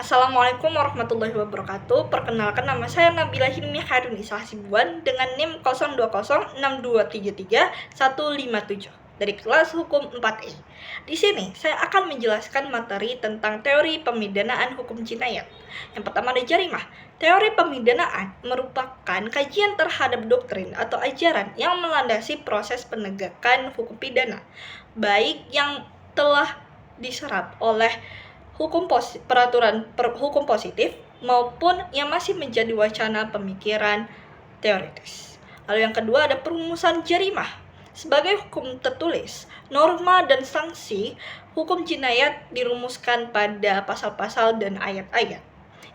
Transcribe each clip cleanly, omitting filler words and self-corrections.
Assalamualaikum warahmatullahi wabarakatuh. Perkenalkan, nama saya Nabila Hilmi Harunisa Hasibuan dengan NIM 0206233157 dari kelas hukum 4E. Di sini saya akan menjelaskan materi tentang teori pemidanaan hukum jinayat. Yang pertama ada jarimah. Teori pemidanaan merupakan kajian terhadap doktrin atau ajaran yang melandasi proses penegakan hukum pidana, baik yang telah diserap oleh peraturan hukum positif maupun yang masih menjadi wacana pemikiran teoritis. Lalu yang kedua ada perumusan jarimah. Sebagai hukum tertulis, norma dan sanksi hukum jinayat dirumuskan pada pasal-pasal dan ayat-ayat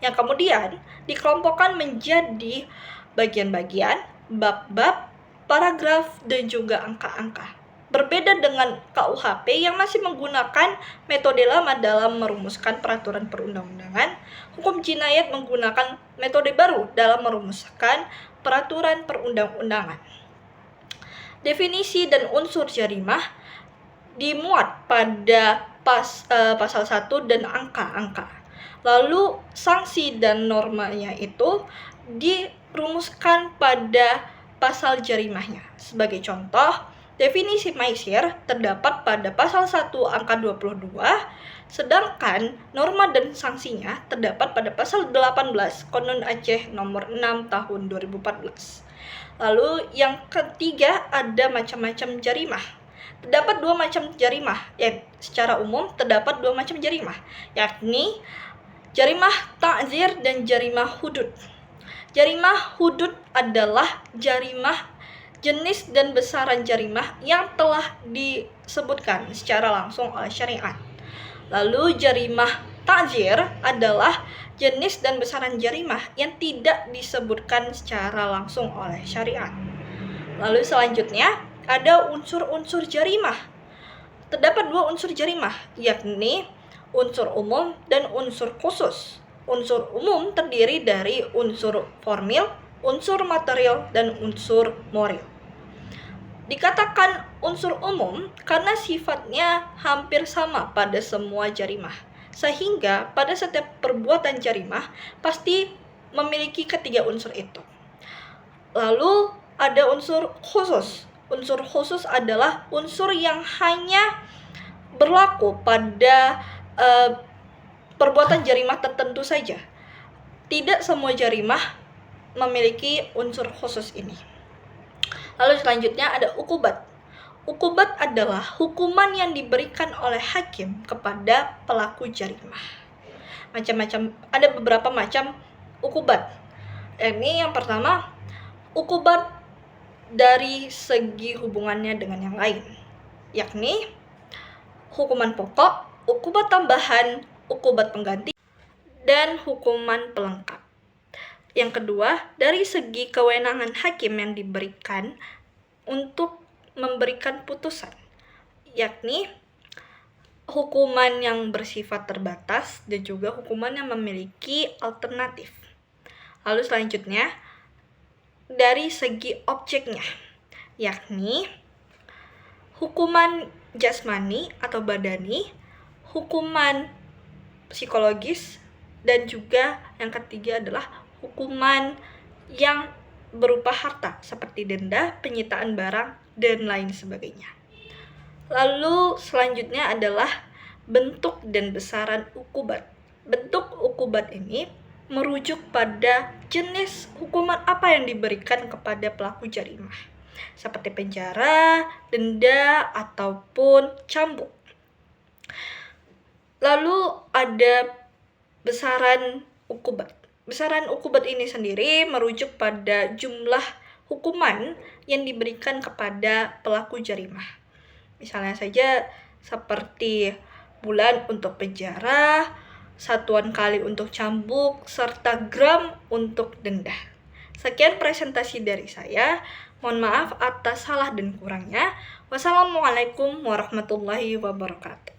yang kemudian dikelompokkan menjadi bagian-bagian, bab-bab, paragraf, dan juga angka-angka. Berbeda dengan KUHP yang masih menggunakan metode lama dalam merumuskan peraturan perundang-undangan, hukum jinayat menggunakan metode baru dalam merumuskan peraturan perundang-undangan. Definisi dan unsur jarimah dimuat pada pasal 1 dan angka-angka. Lalu sanksi dan normanya itu dirumuskan pada pasal jarimahnya. Sebagai contoh, definisi maisir terdapat pada pasal 1 angka 22, sedangkan norma dan sanksinya terdapat pada pasal 18 Konun Aceh nomor 6 tahun 2014. Lalu yang ketiga ada macam-macam jarimah. Terdapat dua macam jarimah, secara umum terdapat dua macam jarimah, yakni jarimah ta'zir dan jarimah hudud. Jarimah hudud adalah jarimah jenis dan besaran jarimah yang telah disebutkan secara langsung oleh syariat. Lalu jarimah ta'zir adalah jenis dan besaran jarimah yang tidak disebutkan secara langsung oleh syariat. Lalu selanjutnya ada unsur-unsur jarimah. Terdapat dua unsur jarimah, yakni unsur umum dan unsur khusus. Unsur umum terdiri dari unsur formil, unsur material, dan unsur moral. Dikatakan unsur umum karena sifatnya hampir sama pada semua jarimah, sehingga pada setiap perbuatan jarimah pasti memiliki ketiga unsur itu. Lalu ada unsur khusus. Unsur khusus adalah unsur yang hanya berlaku pada perbuatan jarimah tertentu saja. Tidak semua jarimah memiliki unsur khusus ini. Lalu selanjutnya ada ukubat. Ukubat adalah hukuman yang diberikan oleh hakim kepada pelaku jarimah. Ada beberapa macam ukubat. Ini yang pertama, ukubat dari segi hubungannya dengan yang lain, yakni hukuman pokok, ukubat tambahan, ukubat pengganti, dan hukuman pelengkap. Yang kedua, dari segi kewenangan hakim yang diberikan untuk memberikan putusan, yakni hukuman yang bersifat terbatas dan juga hukuman yang memiliki alternatif. Lalu selanjutnya, dari segi objeknya, yakni hukuman jasmani atau badani, hukuman psikologis, dan juga yang ketiga adalah hukuman yang berupa harta seperti denda, penyitaan barang, dan lain sebagainya. Lalu selanjutnya adalah bentuk dan besaran ukubat. Bentuk ukubat ini merujuk pada jenis hukuman apa yang diberikan kepada pelaku jarimah, seperti penjara, denda, ataupun cambuk. Lalu ada besaran ukubat. Besaran ukubat ini sendiri merujuk pada jumlah hukuman yang diberikan kepada pelaku jarimah. Misalnya saja seperti bulan untuk penjara, satuan kali untuk cambuk, serta gram untuk denda. Sekian presentasi dari saya. Mohon maaf atas salah dan kurangnya. Wassalamualaikum warahmatullahi wabarakatuh.